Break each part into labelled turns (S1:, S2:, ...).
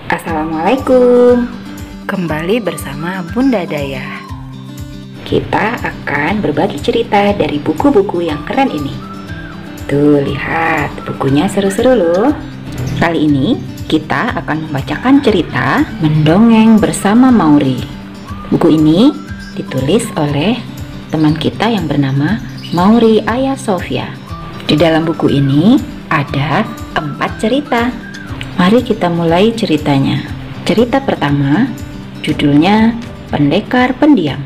S1: Assalamualaikum. Kembali bersama Bunda Dayah. Kita akan berbagi cerita dari buku-buku yang keren ini. Tuh, lihat, bukunya seru-seru loh. Kali ini kita akan membacakan cerita Mendongeng Bersama Mauri. Buku ini ditulis oleh teman kita yang bernama Mauri Ayah Sofia. Di dalam buku ini ada 4 cerita. Mari kita mulai ceritanya. Cerita pertama, judulnya Pendekar Pendiam.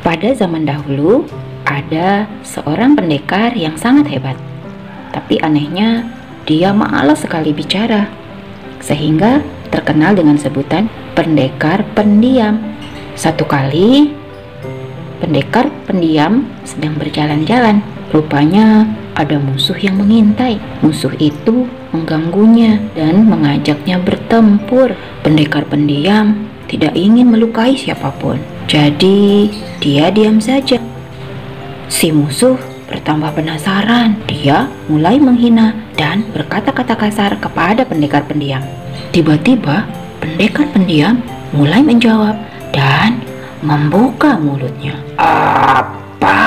S1: Pada zaman dahulu, ada seorang pendekar yang sangat hebat. Tapi anehnya, dia malas sekali bicara, sehingga terkenal dengan sebutan pendekar pendiam. Satu kali, pendekar pendiam sedang berjalan-jalan. Rupanya ada musuh yang mengintai. Musuh itu mengganggunya dan mengajaknya bertempur. Pendekar pendiam tidak ingin melukai siapapun, jadi dia diam saja. Si musuh bertambah penasaran. Dia mulai menghina dan berkata-kata kasar kepada pendekar pendiam. Tiba-tiba pendekar pendiam mulai menjawab dan membuka mulutnya. "Apa?"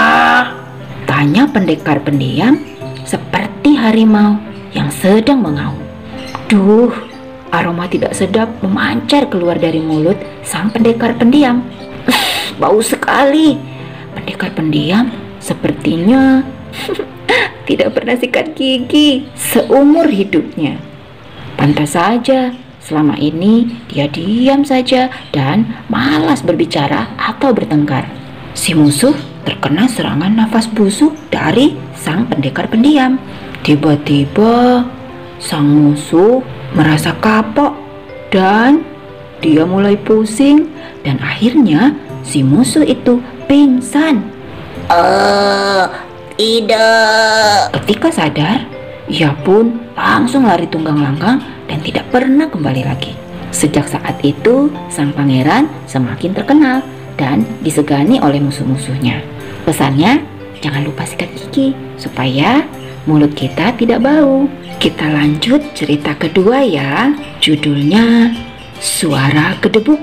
S1: tanya pendekar pendiam seperti harimau yang sedang mengaum. Duh, aroma tidak sedap memancar keluar dari mulut sang pendekar pendiam. Bau sekali. Pendekar pendiam sepertinya tidak pernah sikat gigi seumur hidupnya. Pantas saja selama ini dia diam saja dan malas berbicara atau bertengkar. Si musuh terkena serangan nafas busuk dari sang pendekar pendiam. Tiba-tiba sang musuh merasa kapok dan dia mulai pusing, dan akhirnya si musuh itu pingsan. Tidak. Ketika sadar, ia pun langsung lari tunggang langgang dan tidak pernah kembali lagi. Sejak saat itu, sang pangeran semakin terkenal dan disegani oleh musuh-musuhnya. Pesannya, jangan lupa sikat gigi supaya mulut kita tidak bau. Kita lanjut cerita kedua ya. Judulnya Suara Gedebuk.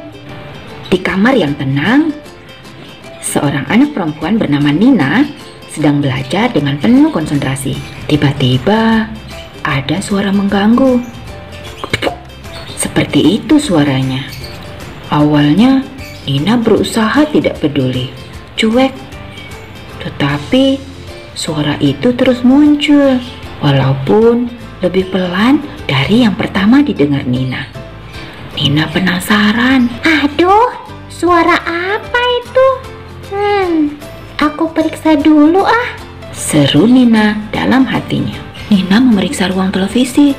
S1: Di kamar yang tenang, seorang anak perempuan bernama Nina sedang belajar dengan penuh konsentrasi. Tiba-tiba ada suara mengganggu. Seperti itu suaranya. Awalnya Nina berusaha tidak peduli, cuek. Tetapi suara itu terus muncul, walaupun lebih pelan dari yang pertama didengar Nina. Nina penasaran. Aduh, suara apa itu? Aku periksa dulu ah, seru Nina dalam hatinya. Nina memeriksa ruang televisi,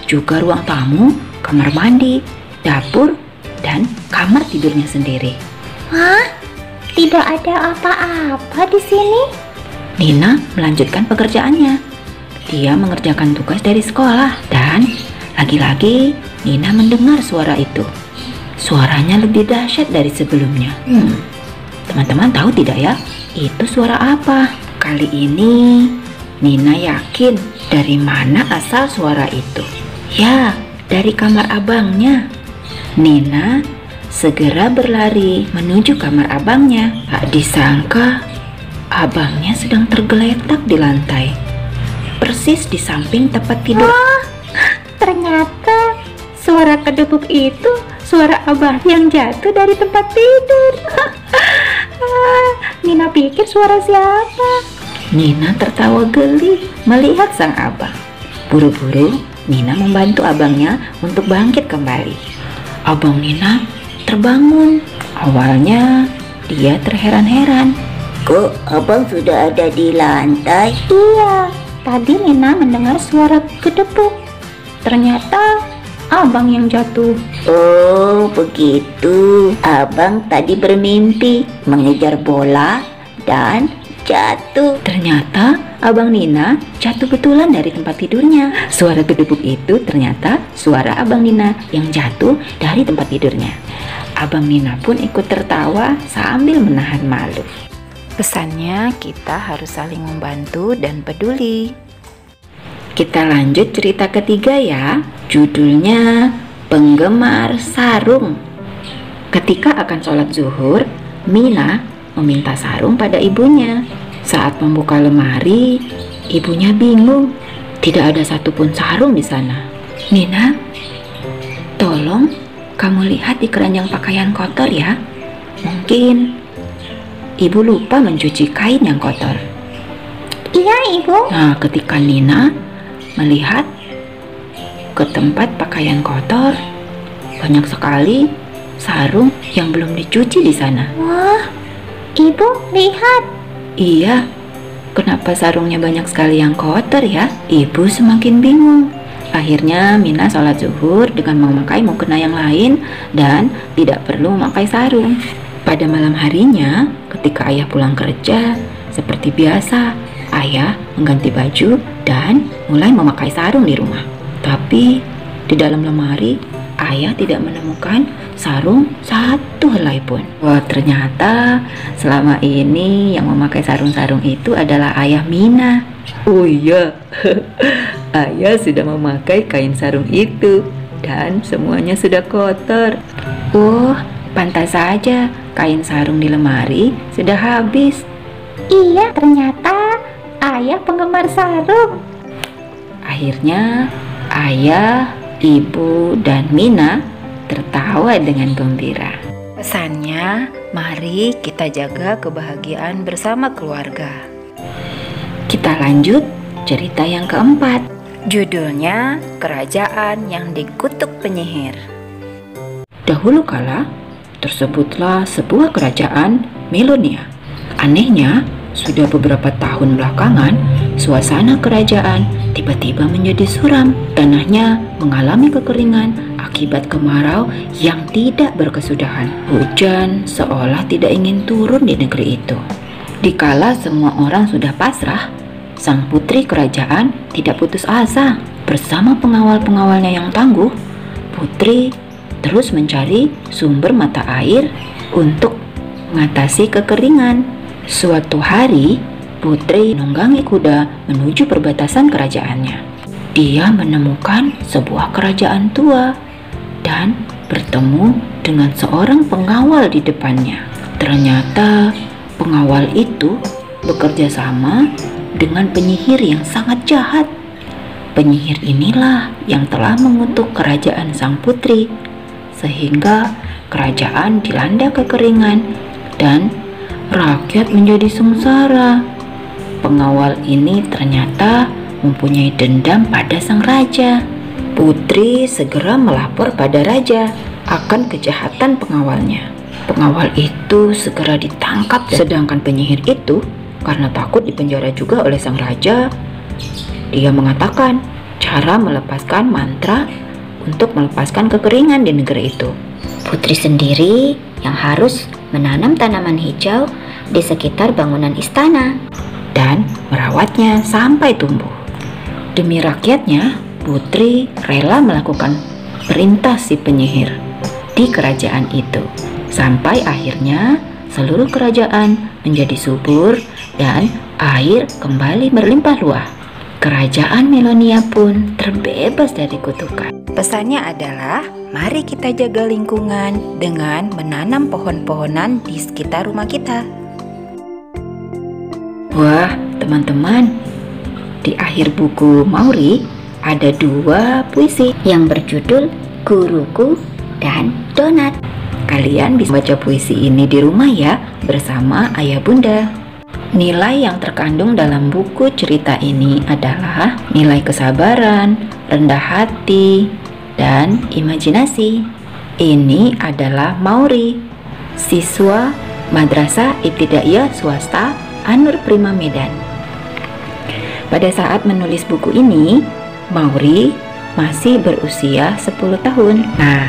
S1: juga ruang tamu, kamar mandi, dapur, dan kamar tidurnya sendiri. Hah? Tidak ada apa-apa di sini. Nina melanjutkan pekerjaannya. Dia mengerjakan tugas dari sekolah dan lagi-lagi Nina mendengar suara itu. Suaranya lebih dahsyat dari sebelumnya. Teman-teman tahu tidak ya, itu suara apa? Kali ini Nina yakin dari mana asal suara itu. Ya, dari kamar abangnya. Nina segera berlari menuju kamar abangnya. Tak disangka, abangnya sedang tergeletak di lantai, persis di samping tempat tidur. Ternyata suara kedebuk itu suara abang yang jatuh dari tempat tidur. Nina pikir suara siapa? Nina tertawa geli melihat sang abang. Buru-buru Nina membantu abangnya untuk bangkit kembali. Abang Nina terbangun. Awalnya dia terheran-heran. Kok abang sudah ada di lantai? Iya, tadi Nina mendengar suara gedebuk. Ternyata abang yang jatuh. Oh begitu. Abang tadi bermimpi mengejar bola dan jatuh. Ternyata abang Nina jatuh betulan dari tempat tidurnya. Suara gedebuk itu ternyata suara abang Nina yang jatuh dari tempat tidurnya. Abang Nina pun ikut tertawa sambil menahan malu. Pesannya, kita harus saling membantu dan peduli. Kita lanjut cerita ketiga ya. Judulnya penggemar sarung. Ketika akan sholat zuhur, Mina meminta sarung pada ibunya. Saat membuka lemari, ibunya bingung. Tidak ada satupun sarung di sana. Mina, tolong kamu lihat di keranjang pakaian kotor ya. Mungkin ibu lupa mencuci kain yang kotor.
S2: Iya, Ibu.
S1: Nah, ketika Nina melihat ke tempat pakaian kotor, banyak sekali sarung yang belum dicuci di sana.
S2: Wah, Ibu, lihat.
S1: Iya, kenapa sarungnya banyak sekali yang kotor ya? Ibu semakin bingung. Akhirnya Mina sholat zuhur dengan memakai mukena yang lain dan tidak perlu memakai sarung. Pada malam harinya, ketika ayah pulang kerja, seperti biasa, ayah mengganti baju dan mulai memakai sarung di rumah. Tapi di dalam lemari, ayah tidak menemukan sarung satu helai pun. Wah, ternyata selama ini yang memakai sarung-sarung itu adalah ayah Mina. Oh iya, ayah sudah memakai kain sarung itu dan semuanya sudah kotor. Oh, pantas saja kain sarung di lemari sudah habis.
S2: Iya, ternyata ayah penggemar sarung.
S1: Akhirnya ayah, ibu, dan Mina tertawa dengan gembira. Pesannya, mari kita jaga kebahagiaan bersama keluarga. Kita lanjut cerita yang keempat. Judulnya Kerajaan yang Dikutuk Penyihir. Dahulu kala, tersebutlah sebuah kerajaan Melonia. Anehnya, sudah beberapa tahun belakangan, suasana kerajaan tiba-tiba menjadi suram. Tanahnya mengalami kekeringan akibat kemarau yang tidak berkesudahan. Hujan seolah tidak ingin turun di negeri itu. Dikala semua orang sudah pasrah, sang putri kerajaan tidak putus asa. Bersama pengawal-pengawalnya yang tangguh, putri terus mencari sumber mata air untuk mengatasi kekeringan. Suatu hari, putri menunggangi kuda menuju perbatasan kerajaannya. Dia menemukan sebuah kerajaan tua dan bertemu dengan seorang pengawal di depannya. Ternyata pengawal itu bekerja sama dengan penyihir yang sangat jahat. Penyihir inilah yang telah mengutuk kerajaan sang putri, sehingga kerajaan dilanda kekeringan dan rakyat menjadi sengsara. Pengawal ini ternyata mempunyai dendam pada sang raja. Putri segera melapor pada raja akan kejahatan pengawalnya. Pengawal itu segera ditangkap, sedangkan penyihir itu karena takut dipenjara juga oleh sang raja, dia mengatakan cara melepaskan mantra untuk melepaskan kekeringan di negeri itu. Putri sendiri yang harus menanam tanaman hijau di sekitar bangunan istana dan merawatnya sampai tumbuh. Demi rakyatnya, putri rela melakukan perintah si penyihir di kerajaan itu, sampai akhirnya seluruh kerajaan menjadi subur dan air kembali berlimpah ruah. Kerajaan Melonia pun terbebas dari kutukan. Pesannya adalah, mari kita jaga lingkungan dengan menanam pohon-pohonan di sekitar rumah kita. Wah, teman-teman, di akhir buku Mauri ada 2 puisi yang berjudul Guruku dan Donat. Kalian bisa baca puisi ini di rumah ya, bersama ayah bunda. Nilai yang terkandung dalam buku cerita ini adalah nilai kesabaran, rendah hati, dan imajinasi. Ini adalah Mauri, siswa Madrasah Ibtidaiyah Swasta Anur Prima Medan. Pada saat menulis buku ini, Mauri masih berusia 10 tahun. Nah,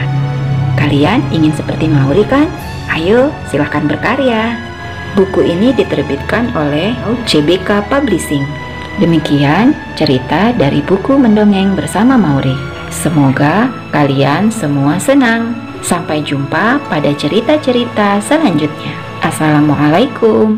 S1: kalian ingin seperti Mauri kan? Ayo, silahkan berkarya. Buku ini diterbitkan oleh CBK Publishing. Demikian cerita dari buku Mendongeng bersama Mauri. Semoga kalian semua senang. Sampai jumpa pada cerita-cerita selanjutnya. Assalamualaikum.